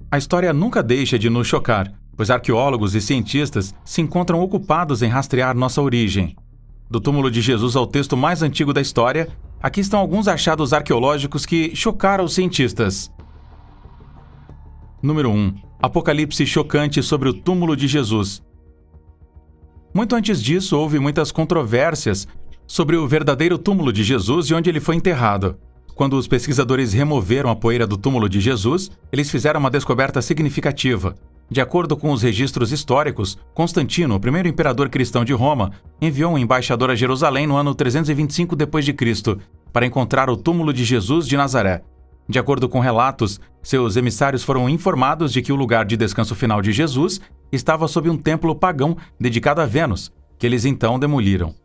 A história nunca deixa de nos chocar, pois arqueólogos e cientistas se encontram ocupados em rastrear nossa origem. Do túmulo de Jesus ao texto mais antigo da história, aqui estão alguns achados arqueológicos que chocaram os cientistas. Número 1. Apocalipse chocante sobre o túmulo de Jesus. Muito antes disso, houve muitas controvérsias sobre o verdadeiro túmulo de Jesus e onde ele foi enterrado. Quando os pesquisadores removeram a poeira do túmulo de Jesus, eles fizeram uma descoberta significativa. De acordo com os registros históricos, Constantino, o primeiro imperador cristão de Roma, enviou um embaixador a Jerusalém no ano 325 d.C. para encontrar o túmulo de Jesus de Nazaré. De acordo com relatos, seus emissários foram informados de que o lugar de descanso final de Jesus estava sob um templo pagão dedicado a Vênus, que eles então demoliram.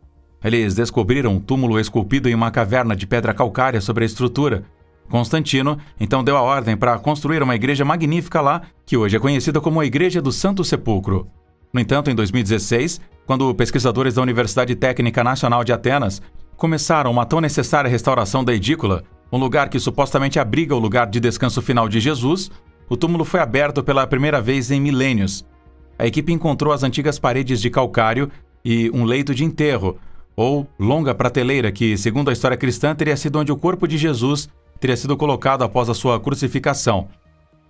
Eles descobriram um túmulo esculpido em uma caverna de pedra calcária sobre a estrutura. Constantino então deu a ordem para construir uma igreja magnífica lá, que hoje é conhecida como a Igreja do Santo Sepulcro. No entanto, em 2016, quando pesquisadores da Universidade Técnica Nacional de Atenas começaram uma tão necessária restauração da edícula, um lugar que supostamente abriga o lugar de descanso final de Jesus, o túmulo foi aberto pela primeira vez em milênios. A equipe encontrou as antigas paredes de calcário e um leito de enterro, ou longa prateleira que, segundo a história cristã, teria sido onde o corpo de Jesus teria sido colocado após a sua crucificação.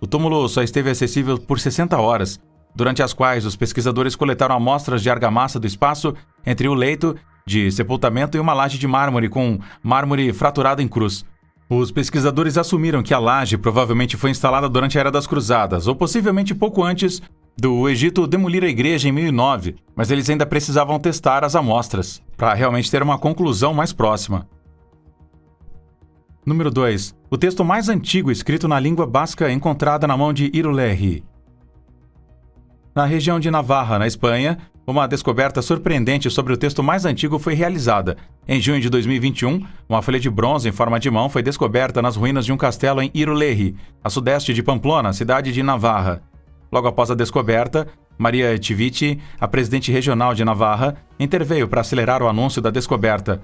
O túmulo só esteve acessível por 60 horas, durante as quais os pesquisadores coletaram amostras de argamassa do espaço entre o leito de sepultamento e uma laje de mármore com mármore fraturado em cruz. Os pesquisadores assumiram que a laje provavelmente foi instalada durante a Era das Cruzadas, ou possivelmente pouco antes do Egito demolir a igreja em 1009, mas eles ainda precisavam testar as amostras, para realmente ter uma conclusão mais próxima. Número 2. O texto mais antigo escrito na língua basca encontrada na mão de Irulegui. Na região de Navarra, na Espanha, uma descoberta surpreendente sobre o texto mais antigo foi realizada. Em junho de 2021, uma folha de bronze em forma de mão foi descoberta nas ruínas de um castelo em Irulegui, a sudeste de Pamplona, cidade de Navarra. Logo após a descoberta, Maria Tiviti, a presidente regional de Navarra, interveio para acelerar o anúncio da descoberta.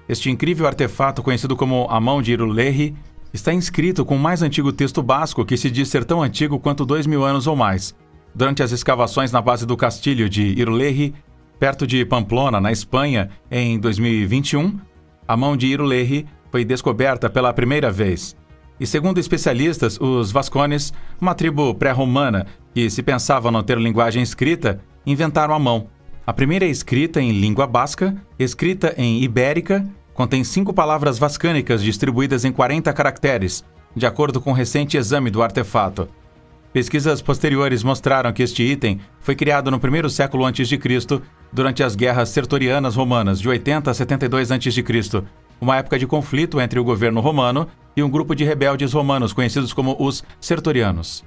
Este incrível artefato, conhecido como a Mão de Irulegui, está inscrito com o mais antigo texto basco que se diz ser tão antigo quanto 2000 anos ou mais. Durante as escavações na base do castilho de Irulegui, perto de Pamplona, na Espanha, em 2021, a Mão de Irulegui foi descoberta pela primeira vez. E segundo especialistas, os vascones, uma tribo pré-romana que se pensava não ter linguagem escrita, inventaram a mão. A primeira é escrita em língua basca, escrita em ibérica, contém 5 palavras vascânicas distribuídas em 40 caracteres, de acordo com um recente exame do artefato. Pesquisas posteriores mostraram que este item foi criado no primeiro século a.C., durante as guerras sertorianas romanas de 80 a 72 a.C., uma época de conflito entre o governo romano e um grupo de rebeldes romanos conhecidos como os sertorianos.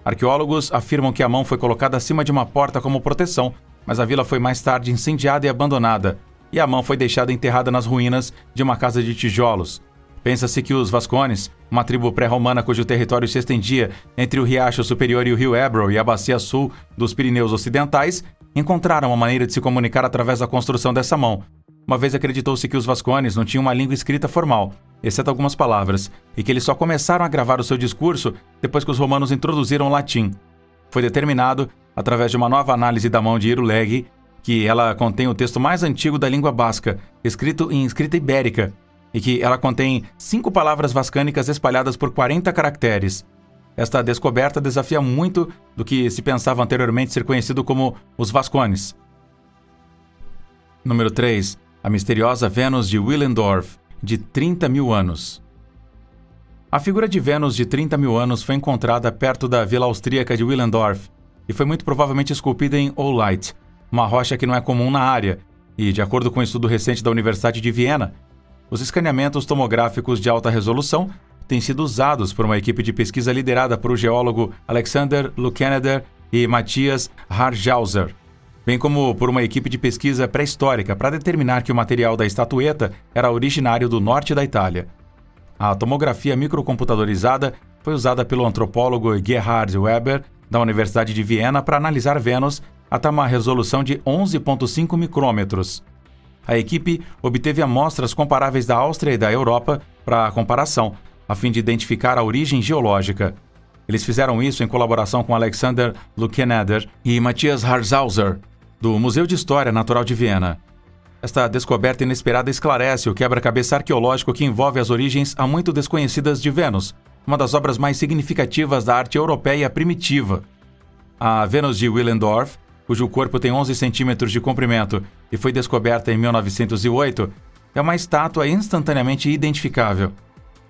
Arqueólogos afirmam que a mão foi colocada acima de uma porta como proteção, mas a vila foi mais tarde incendiada e abandonada, e a mão foi deixada enterrada nas ruínas de uma casa de tijolos. Pensa-se que os vascones, uma tribo pré-romana cujo território se estendia entre o Riacho Superior e o rio Ebro e a bacia sul dos Pirineus Ocidentais, encontraram uma maneira de se comunicar através da construção dessa mão. Uma vez acreditou-se que os vascones não tinham uma língua escrita formal, exceto algumas palavras, e que eles só começaram a gravar o seu discurso depois que os romanos introduziram o latim. Foi determinado, através de uma nova análise da mão de Irulegui, que ela contém o texto mais antigo da língua basca, escrito em escrita ibérica, e que ela contém 5 palavras vascânicas espalhadas por 40 caracteres. Esta descoberta desafia muito do que se pensava anteriormente ser conhecido como os vascones. Número 3. A misteriosa Vênus de Willendorf, de 30 mil anos. A figura de Vênus de 30 mil anos foi encontrada perto da vila austríaca de Willendorf e foi muito provavelmente esculpida em oolite, uma rocha que não é comum na área, e, de acordo com um estudo recente da Universidade de Viena, os escaneamentos tomográficos de alta resolução têm sido usados por uma equipe de pesquisa liderada por o geólogo Alexander Lukenneder e Matthias Harjauser, bem como por uma equipe de pesquisa pré-histórica para determinar que o material da estatueta era originário do norte da Itália. A tomografia microcomputadorizada foi usada pelo antropólogo Gerhard Weber, da Universidade de Viena, para analisar Vênus até uma resolução de 11,5 micrômetros. A equipe obteve amostras comparáveis da Áustria e da Europa para comparação, a fim de identificar a origem geológica. Eles fizeram isso em colaboração com Alexander Lukenader e Matthias Harzhauser, do Museu de História Natural de Viena. Esta descoberta inesperada esclarece o quebra-cabeça arqueológico que envolve as origens há muito desconhecidas de Vênus, uma das obras mais significativas da arte europeia primitiva. A Vênus de Willendorf, cujo corpo tem 11 centímetros de comprimento e foi descoberta em 1908, é uma estátua instantaneamente identificável.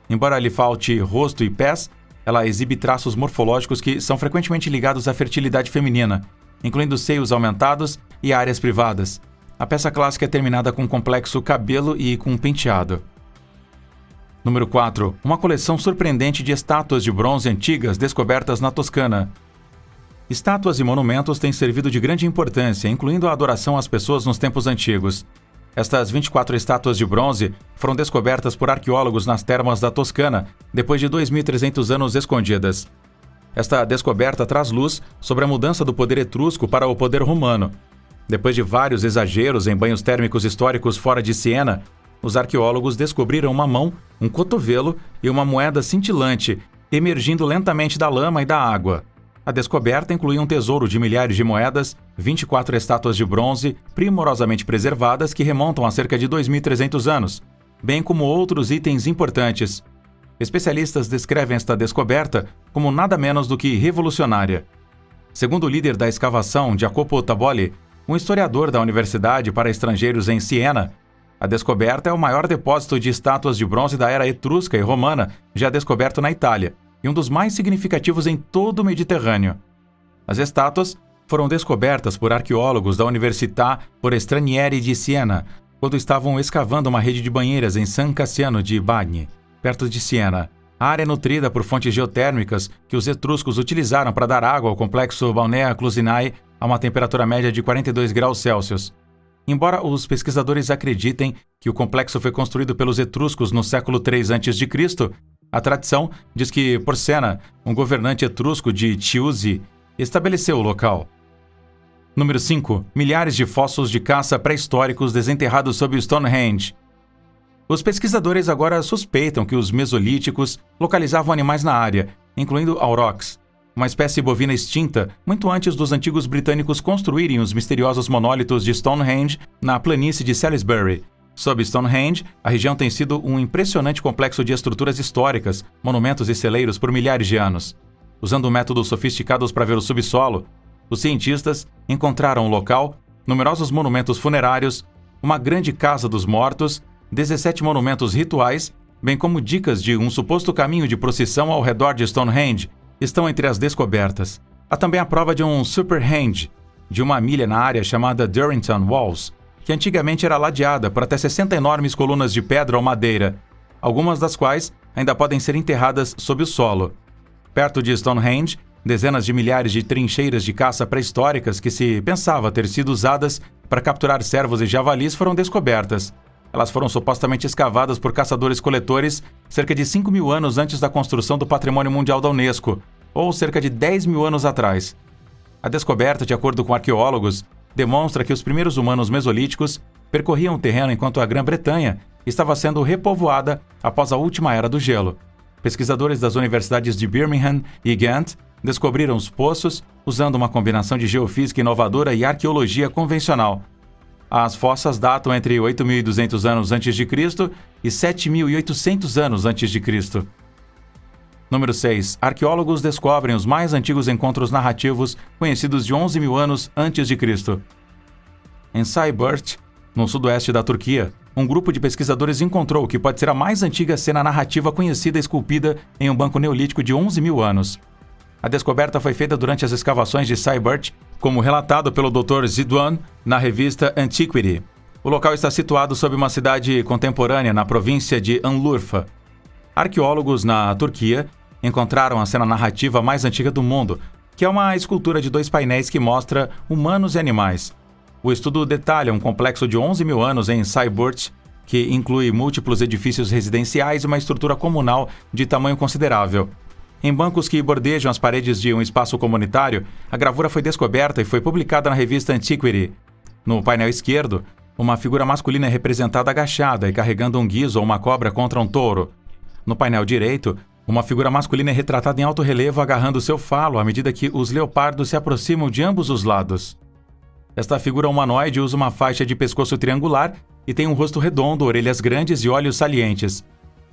Embora lhe falte rosto e pés, ela exibe traços morfológicos que são frequentemente ligados à fertilidade feminina, incluindo seios aumentados e áreas privadas. A peça clássica é terminada com um complexo cabelo e com um penteado. Número 4. Uma coleção surpreendente de estátuas de bronze antigas descobertas na Toscana. Estátuas e monumentos têm servido de grande importância, incluindo a adoração às pessoas nos tempos antigos. Estas 24 estátuas de bronze foram descobertas por arqueólogos nas termas da Toscana, depois de 2.300 anos escondidas. Esta descoberta traz luz sobre a mudança do poder etrusco para o poder romano. Depois de vários exageros em banhos térmicos históricos fora de Siena, os arqueólogos descobriram uma mão, um cotovelo e uma moeda cintilante, emergindo lentamente da lama e da água. A descoberta incluía um tesouro de milhares de moedas, 24 estátuas de bronze primorosamente preservadas que remontam a cerca de 2.300 anos, bem como outros itens importantes. Especialistas descrevem esta descoberta como nada menos do que revolucionária. Segundo o líder da escavação, Jacopo Taboli, um historiador da Universidade para Estrangeiros em Siena, a descoberta é o maior depósito de estátuas de bronze da era etrusca e romana já descoberto na Itália, e um dos mais significativos em todo o Mediterrâneo. As estátuas foram descobertas por arqueólogos da Università por Stranieri de Siena, quando estavam escavando uma rede de banheiras em San Cassiano di Bagni, perto de Siena. A área é nutrida por fontes geotérmicas que os etruscos utilizaram para dar água ao complexo Balnea Clusinai a uma temperatura média de 42 graus Celsius. Embora os pesquisadores acreditem que o complexo foi construído pelos etruscos no século III a.C., a tradição diz que Porsena, um governante etrusco de Chiusi, estabeleceu o local. Número 5. Milhares de fósseis de caça pré-históricos desenterrados sob o Stonehenge. Os pesquisadores agora suspeitam que os mesolíticos localizavam animais na área, incluindo aurochs, uma espécie bovina extinta muito antes dos antigos britânicos construírem os misteriosos monólitos de Stonehenge na planície de Salisbury. Sob Stonehenge, a região tem sido um impressionante complexo de estruturas históricas, monumentos e celeiros por milhares de anos. Usando métodos sofisticados para ver o subsolo, os cientistas encontraram o local, numerosos monumentos funerários, uma grande casa dos mortos, 17 monumentos rituais, bem como dicas de um suposto caminho de procissão ao redor de Stonehenge, estão entre as descobertas. Há também a prova de um Superhenge, de uma milha na área chamada Durrington Walls, que antigamente era ladeada por até 60 enormes colunas de pedra ou madeira, algumas das quais ainda podem ser enterradas sob o solo. Perto de Stonehenge, dezenas de milhares de trincheiras de caça pré-históricas que se pensava ter sido usadas para capturar cervos e javalis foram descobertas. Elas foram supostamente escavadas por caçadores-coletores cerca de 5.000 anos antes da construção do Patrimônio Mundial da Unesco, ou cerca de 10.000 anos atrás. A descoberta, de acordo com arqueólogos, demonstra que os primeiros humanos mesolíticos percorriam o terreno enquanto a Grã-Bretanha estava sendo repovoada após a última era do gelo. Pesquisadores das universidades de Birmingham e Ghent descobriram os poços usando uma combinação de geofísica inovadora e arqueologia convencional. As fossas datam entre 8.200 anos antes de Cristo e 7.800 anos antes de Cristo. Número 6. Arqueólogos descobrem os mais antigos encontros narrativos conhecidos de 11.000 anos antes de Cristo. Em Sayburt, no sudoeste da Turquia, um grupo de pesquisadores encontrou o que pode ser a mais antiga cena narrativa conhecida esculpida em um banco neolítico de 11.000 anos. A descoberta foi feita durante as escavações de Sayburt, como relatado pelo Dr. Zidwan na revista Antiquity. O local está situado sob uma cidade contemporânea na província de Anlurfa. Arqueólogos na Turquia encontraram a cena narrativa mais antiga do mundo, que é uma escultura de 2 painéis que mostra humanos e animais. O estudo detalha um complexo de 11.000 anos em Sayburt, que inclui múltiplos edifícios residenciais e uma estrutura comunal de tamanho considerável. Em bancos que bordejam as paredes de um espaço comunitário, a gravura foi descoberta e foi publicada na revista Antiquity. No painel esquerdo, uma figura masculina é representada agachada e carregando um guizo ou uma cobra contra um touro. No painel direito, Uma figura masculina é retratada em alto relevo agarrando seu falo à medida que os leopardos se aproximam de ambos os lados. Esta figura humanoide usa uma faixa de pescoço triangular e tem um rosto redondo, orelhas grandes e olhos salientes.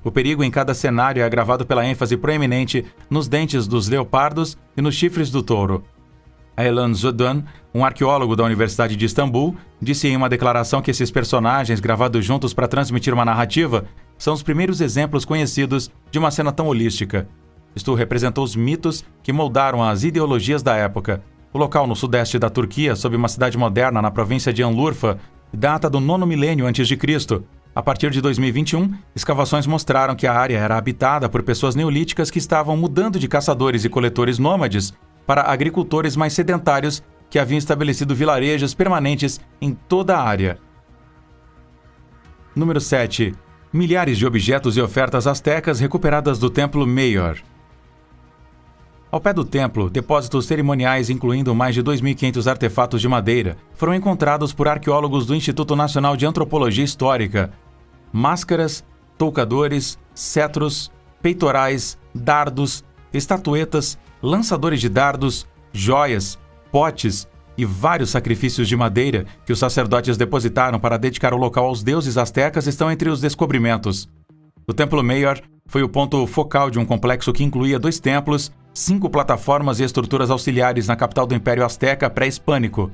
O perigo em cada cenário é agravado pela ênfase proeminente nos dentes dos leopardos e nos chifres do touro. Aylan Zodan, um arqueólogo da Universidade de Istambul, disse em uma declaração que esses personagens, gravados juntos para transmitir uma narrativa, são os primeiros exemplos conhecidos de uma cena tão holística. Isto representou os mitos que moldaram as ideologias da época. O local no sudeste da Turquia, sob uma cidade moderna na província de Anlurfa, data do 9º milênio a.C. A partir de 2021, escavações mostraram que a área era habitada por pessoas neolíticas que estavam mudando de caçadores e coletores nômades para agricultores mais sedentários que haviam estabelecido vilarejos permanentes em toda a área. Número 7. Milhares de objetos e ofertas astecas recuperadas do Templo Mayor. Ao pé do templo, depósitos cerimoniais incluindo mais de 2.500 artefatos de madeira foram encontrados por arqueólogos do Instituto Nacional de Antropologia Histórica. Máscaras, toucadores, cetros, peitorais, dardos, estatuetas, lançadores de dardos, joias, potes e vários sacrifícios de madeira que os sacerdotes depositaram para dedicar o local aos deuses astecas estão entre os descobrimentos. O Templo Mayor foi o ponto focal de um complexo que incluía 2 templos, 5 plataformas e estruturas auxiliares na capital do Império Azteca pré-hispânico.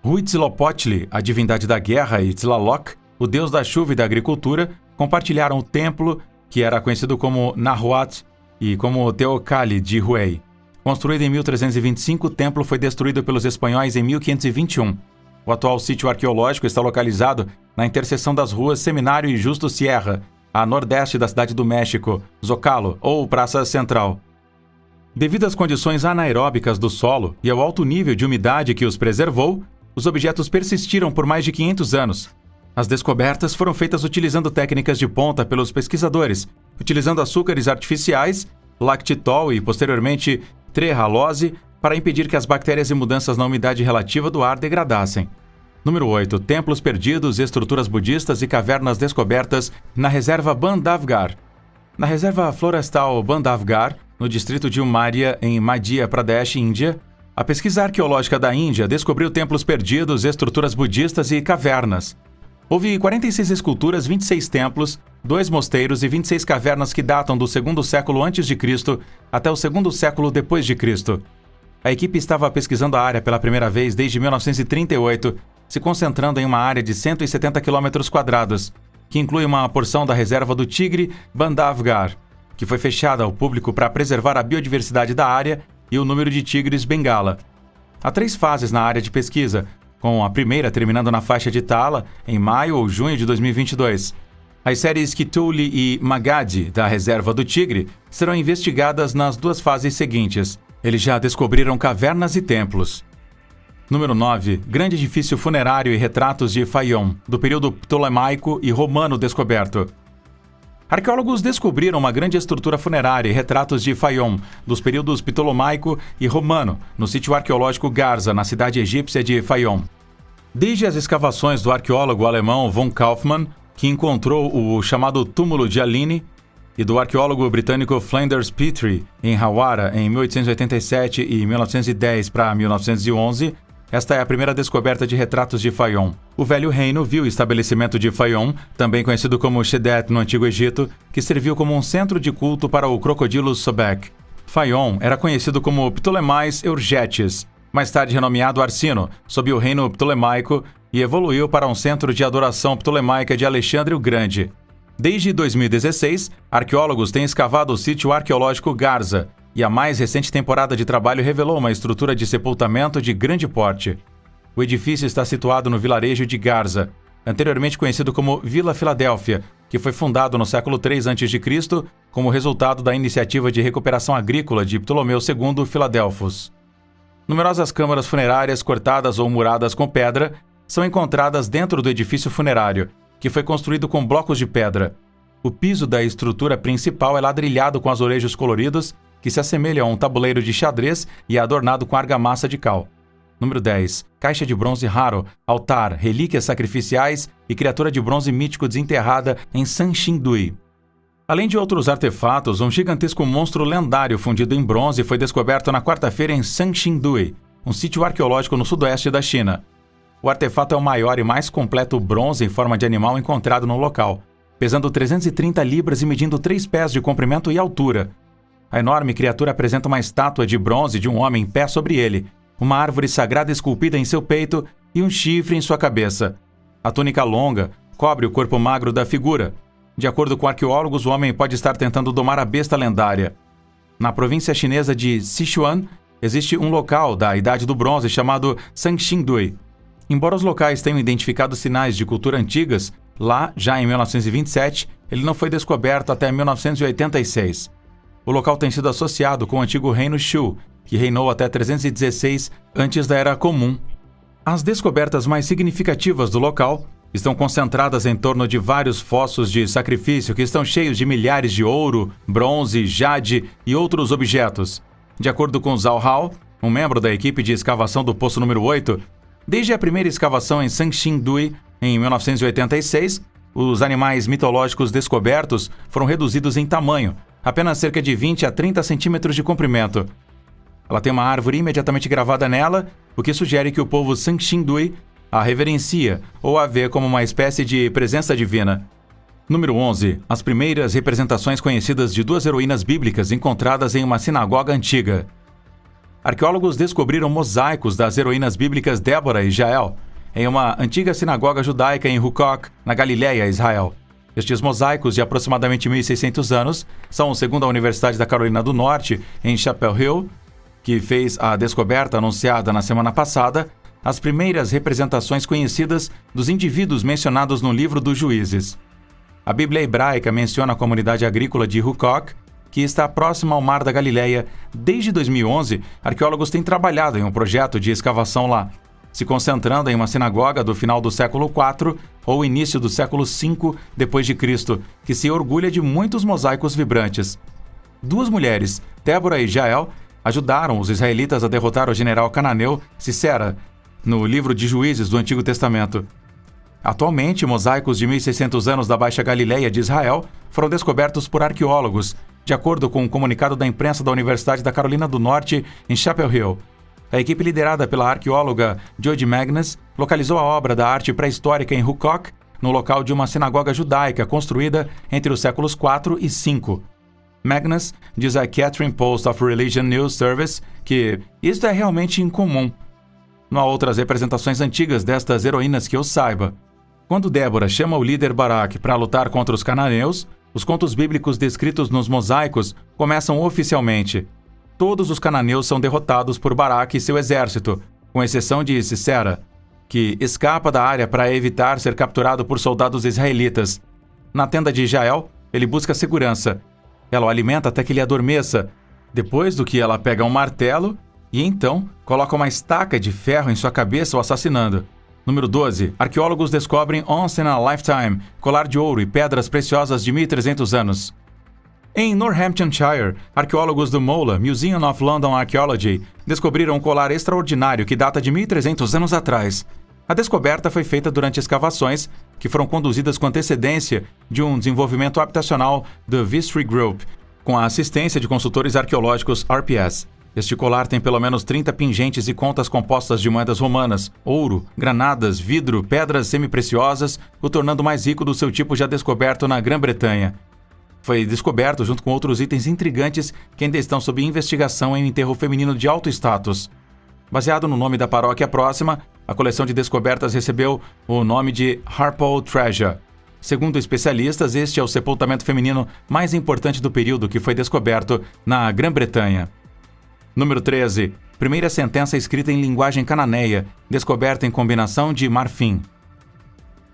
Huitzilopochtli, a divindade da guerra, e Tlaloc, o deus da chuva e da agricultura, compartilharam o templo, que era conhecido como Nahuatl e como Teocalli de Huey. Construído em 1325, o templo foi destruído pelos espanhóis em 1521. O atual sítio arqueológico está localizado na interseção das ruas Seminário e Justo Sierra, a nordeste da cidade do México, Zocalo, ou Praça Central. Devido às condições anaeróbicas do solo e ao alto nível de umidade que os preservou, os objetos persistiram por mais de 500 anos. As descobertas foram feitas utilizando técnicas de ponta pelos pesquisadores, utilizando açúcares artificiais, lactitol e, posteriormente, trehalose, para impedir que as bactérias e mudanças na umidade relativa do ar degradassem. Número 8. Templos perdidos, estruturas budistas e cavernas descobertas na reserva Bandhavgarh. Na reserva florestal Bandhavgarh, no distrito de Umaria, em Madhya Pradesh, Índia, a pesquisa arqueológica da Índia descobriu templos perdidos, estruturas budistas e cavernas. Houve 46 esculturas, 26 templos, 2 mosteiros e 26 cavernas que datam do 2º século a.C. até o 2º século depois de Cristo. A equipe estava pesquisando a área pela primeira vez desde 1938, se concentrando em uma área de 170 km², que inclui uma porção da reserva do Tigre Bandhavgarh, que foi fechada ao público para preservar a biodiversidade da área e o número de tigres bengala. Há 3 fases na área de pesquisa, com a primeira terminando na faixa de Tala, em maio ou junho de 2022. As séries Kituli e Magadi, da Reserva do Tigre, serão investigadas nas 2 fases seguintes. Eles já descobriram cavernas e templos. Número 9. Grande edifício funerário e retratos de Faium, do período ptolemaico e romano descoberto. Arqueólogos descobriram uma grande estrutura funerária e retratos de Faium, dos períodos ptolemaico e romano, no sítio arqueológico Garza, na cidade egípcia de Faium. Desde as escavações do arqueólogo alemão von Kaufmann, que encontrou o chamado túmulo de Aline, e do arqueólogo britânico Flinders Petrie, em Hawara, em 1887 e 1910 para 1911, esta é a primeira descoberta de retratos de Faium. O Velho Reino viu o estabelecimento de Faium, também conhecido como Shedet no Antigo Egito, que serviu como um centro de culto para o crocodilo Sobek. Faium era conhecido como Ptolemais Eurgetes, mais tarde renomeado Arsino, sob o reino ptolemaico, e evoluiu para um centro de adoração ptolemaica de Alexandre o Grande. Desde 2016, arqueólogos têm escavado o sítio arqueológico Garza, e a mais recente temporada de trabalho revelou uma estrutura de sepultamento de grande porte. O edifício está situado no vilarejo de Garza, anteriormente conhecido como Vila Filadélfia, que foi fundado no século III a.C. como resultado da iniciativa de recuperação agrícola de Ptolomeu II Filadelfos. Numerosas câmaras funerárias cortadas ou muradas com pedra são encontradas dentro do edifício funerário, que foi construído com blocos de pedra. O piso da estrutura principal é ladrilhado com azulejos coloridos, que se assemelham a um tabuleiro de xadrez e é adornado com argamassa de cal. Número 10. Caixa de bronze raro, altar, relíquias sacrificiais e criatura de bronze mítico desenterrada em Sanxindui. Além de outros artefatos, um gigantesco monstro lendário fundido em bronze foi descoberto na quarta-feira em Sanxingdui, um sítio arqueológico no sudoeste da China. O artefato é o maior e mais completo bronze em forma de animal encontrado no local, pesando 330 libras e medindo 3 pés de comprimento e altura. A enorme criatura apresenta uma estátua de bronze de um homem em pé sobre ele, uma árvore sagrada esculpida em seu peito e um chifre em sua cabeça. A túnica longa cobre o corpo magro da figura. De acordo com arqueólogos, o homem pode estar tentando domar a besta lendária. Na província chinesa de Sichuan, existe um local da Idade do Bronze chamado Sanxingdui. Embora os locais tenham identificado sinais de cultura antigas, lá, já em 1927, ele não foi descoberto até 1986. O local tem sido associado com o antigo reino Shu, que reinou até 316 antes da Era Comum. As descobertas mais significativas do local estão concentradas em torno de vários fossos de sacrifício que estão cheios de milhares de ouro, bronze, jade e outros objetos. De acordo com Zhao Hao, um membro da equipe de escavação do poço número 8, desde a primeira escavação em Sanxingdui, em 1986, os animais mitológicos descobertos foram reduzidos em tamanho, apenas cerca de 20 a 30 centímetros de comprimento. Ela tem uma árvore imediatamente gravada nela, o que sugere que o povo Sanxingdui a reverencia ou a vê como uma espécie de presença divina. Número 11. As primeiras representações conhecidas de 2 heroínas bíblicas encontradas em uma sinagoga antiga. Arqueólogos descobriram mosaicos das heroínas bíblicas Débora e Jael em uma antiga sinagoga judaica em Hukkok, na Galileia, Israel. Estes mosaicos, de aproximadamente 1.600 anos, são, segundo a Universidade da Carolina do Norte, em Chapel Hill, que fez a descoberta anunciada na semana passada, as primeiras representações conhecidas dos indivíduos mencionados no livro dos Juízes. A Bíblia hebraica menciona a comunidade agrícola de Hukkok, que está próxima ao Mar da Galileia. Desde 2011, arqueólogos têm trabalhado em um projeto de escavação lá, se concentrando em uma sinagoga do final do século IV ou início do século V d.C., que se orgulha de muitos mosaicos vibrantes. 2 mulheres, Débora e Jael, ajudaram os israelitas a derrotar o general cananeu Sisera, no livro de Juízes do Antigo Testamento. Atualmente, mosaicos de 1.600 anos da Baixa Galileia de Israel foram descobertos por arqueólogos, de acordo com um comunicado da imprensa da Universidade da Carolina do Norte, em Chapel Hill. A equipe liderada pela arqueóloga Jodie Magnus localizou a obra da arte pré-histórica em Hukkok, no local de uma sinagoga judaica construída entre os séculos IV e V. Magnus diz a Catherine Post of Religion News Service que isto é realmente incomum. Não há outras representações antigas destas heroínas que eu saiba. Quando Débora chama o líder Barak para lutar contra os cananeus, os contos bíblicos descritos nos mosaicos começam oficialmente. Todos os cananeus são derrotados por Barak e seu exército, com exceção de Sisera, que escapa da área para evitar ser capturado por soldados israelitas. Na tenda de Jael, ele busca segurança. Ela o alimenta até que ele adormeça, depois do que ela pega um martelo e então coloca uma estaca de ferro em sua cabeça, o assassinando. Número 12. Arqueólogos descobrem Once in a Lifetime, colar de ouro e pedras preciosas de 1.300 anos. Em Northamptonshire, arqueólogos do MoLA, Museum of London Archaeology, descobriram um colar extraordinário que data de 1.300 anos atrás. A descoberta foi feita durante escavações que foram conduzidas com antecedência de um desenvolvimento habitacional do Vistry Group, com a assistência de consultores arqueológicos RPS. Este colar tem pelo menos 30 pingentes e contas compostas de moedas romanas, ouro, granadas, vidro, pedras semipreciosas, o tornando mais rico do seu tipo já descoberto na Grã-Bretanha. Foi descoberto junto com outros itens intrigantes que ainda estão sob investigação em um enterro feminino de alto status. Baseado no nome da paróquia próxima, a coleção de descobertas recebeu o nome de Harpole Treasure. Segundo especialistas, este é o sepultamento feminino mais importante do período que foi descoberto na Grã-Bretanha. Número 13. Primeira sentença escrita em linguagem cananeia, descoberta em combinação de marfim.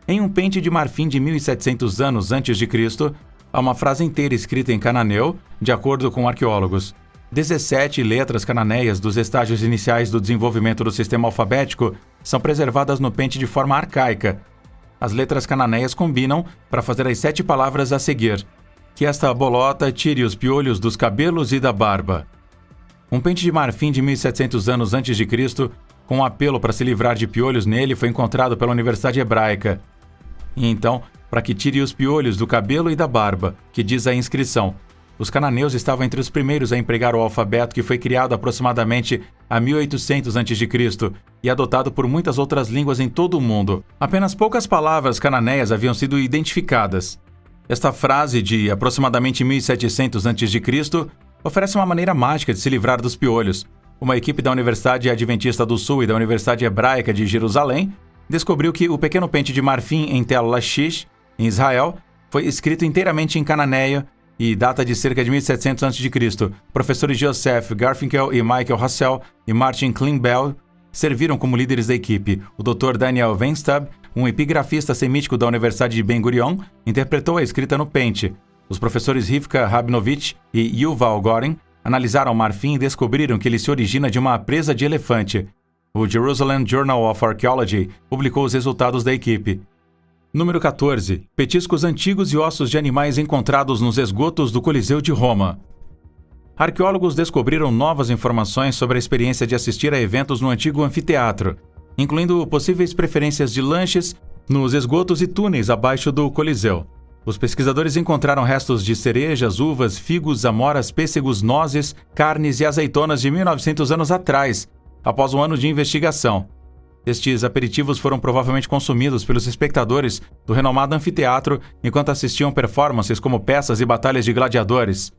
Em um pente de marfim de 1.700 anos antes de Cristo, há uma frase inteira escrita em cananeu, de acordo com arqueólogos. 17 letras cananeias dos estágios iniciais do desenvolvimento do sistema alfabético são preservadas no pente de forma arcaica. As letras cananeias combinam para fazer as 7 palavras a seguir. Que esta bolota tire os piolhos dos cabelos e da barba. Um pente de marfim de 1.700 anos antes de Cristo, com um apelo para se livrar de piolhos nele, foi encontrado pela Universidade Hebraica. E então, para que tire os piolhos do cabelo e da barba, que diz a inscrição. Os cananeus estavam entre os primeiros a empregar o alfabeto que foi criado aproximadamente a 1800 a.C. e adotado por muitas outras línguas em todo o mundo. Apenas poucas palavras cananeias haviam sido identificadas. Esta frase de aproximadamente 1700 a.C. oferece uma maneira mágica de se livrar dos piolhos. Uma equipe da Universidade Adventista do Sul e da Universidade Hebraica de Jerusalém descobriu que o pequeno pente de marfim em Tel Lachish, em Israel, foi escrito inteiramente em cananeio e data de cerca de 1700 a.C. Professores Joseph Garfinkel e Michael Hassel e Martin Klimbell serviram como líderes da equipe. O Dr. Daniel Weinstub, um epigrafista semítico da Universidade de Ben Gurion, interpretou a escrita no pente. Os professores Rivka Rabinovich e Yuval Gorin analisaram o marfim e descobriram que ele se origina de uma presa de elefante. O Jerusalem Journal of Archaeology publicou os resultados da equipe. Número 14. Petiscos antigos e ossos de animais encontrados nos esgotos do Coliseu de Roma. Arqueólogos descobriram novas informações sobre a experiência de assistir a eventos no antigo anfiteatro, incluindo possíveis preferências de lanches nos esgotos e túneis abaixo do Coliseu. Os pesquisadores encontraram restos de cerejas, uvas, figos, amoras, pêssegos, nozes, carnes e azeitonas de 1900 anos atrás, após um ano de investigação. Estes aperitivos foram provavelmente consumidos pelos espectadores do renomado anfiteatro enquanto assistiam performances como peças e batalhas de gladiadores.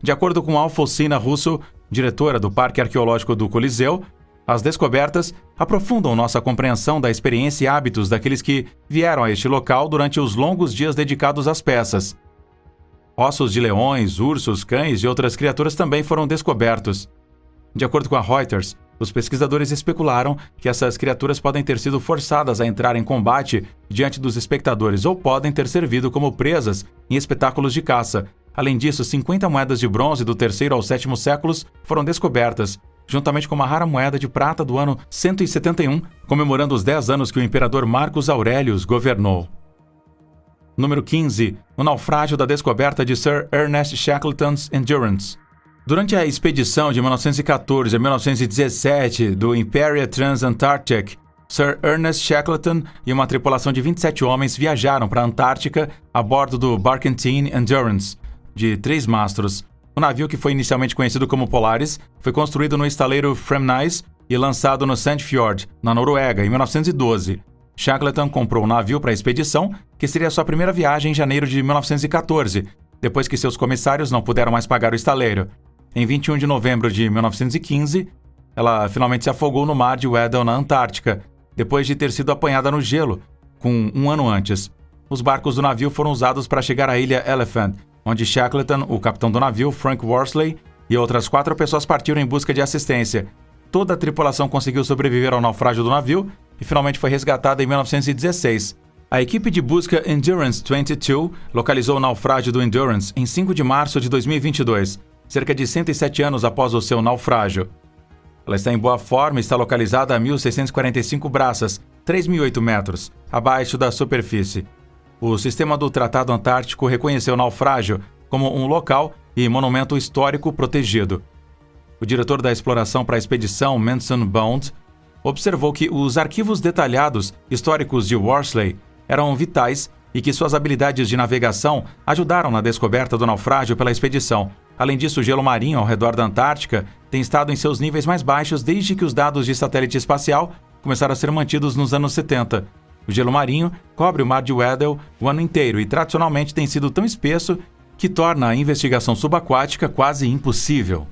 De acordo com Alfonsina Russo, diretora do Parque Arqueológico do Coliseu, as descobertas aprofundam nossa compreensão da experiência e hábitos daqueles que vieram a este local durante os longos dias dedicados às peças. Ossos de leões, ursos, cães e outras criaturas também foram descobertos. De acordo com a Reuters, os pesquisadores especularam que essas criaturas podem ter sido forçadas a entrar em combate diante dos espectadores ou podem ter servido como presas em espetáculos de caça. Além disso, 50 moedas de bronze do 3º ao 7º séculos foram descobertas, juntamente com uma rara moeda de prata do ano 171, comemorando os 10 anos que o imperador Marcus Aurelius governou. Número 15. O naufrágio da descoberta de Sir Ernest Shackleton's Endurance. Durante a expedição de 1914 a 1917 do Imperial Trans-Antarctic, Sir Ernest Shackleton e uma tripulação de 27 homens viajaram para a Antártica a bordo do Barkentine Endurance, de 3 mastros. O navio, que foi inicialmente conhecido como Polaris, foi construído no estaleiro Fremnes e lançado no Sandfjord, na Noruega, em 1912. Shackleton comprou o navio para a expedição, que seria sua primeira viagem em janeiro de 1914, depois que seus comissários não puderam mais pagar o estaleiro. Em 21 de novembro de 1915, ela finalmente se afogou no mar de Weddell, na Antártica, depois de ter sido apanhada no gelo, com um ano antes. Os barcos do navio foram usados para chegar à ilha Elephant, onde Shackleton, o capitão do navio, Frank Worsley, e outras 4 pessoas partiram em busca de assistência. Toda a tripulação conseguiu sobreviver ao naufrágio do navio e finalmente foi resgatada em 1916. A equipe de busca Endurance 22 localizou o naufrágio do Endurance em 5 de março de 2022, cerca de 107 anos após o seu naufrágio. Ela está em boa forma e está localizada a 1.645 braças, 3.008 metros, abaixo da superfície. O sistema do Tratado Antártico reconheceu o naufrágio como um local e monumento histórico protegido. O diretor da exploração para a expedição, Manson Bond, observou que os arquivos detalhados históricos de Worsley eram vitais e que suas habilidades de navegação ajudaram na descoberta do naufrágio pela expedição. Além disso, o gelo marinho ao redor da Antártica tem estado em seus níveis mais baixos desde que os dados de satélite espacial começaram a ser mantidos nos anos 70. O gelo marinho cobre o mar de Weddell o ano inteiro e tradicionalmente tem sido tão espesso que torna a investigação subaquática quase impossível.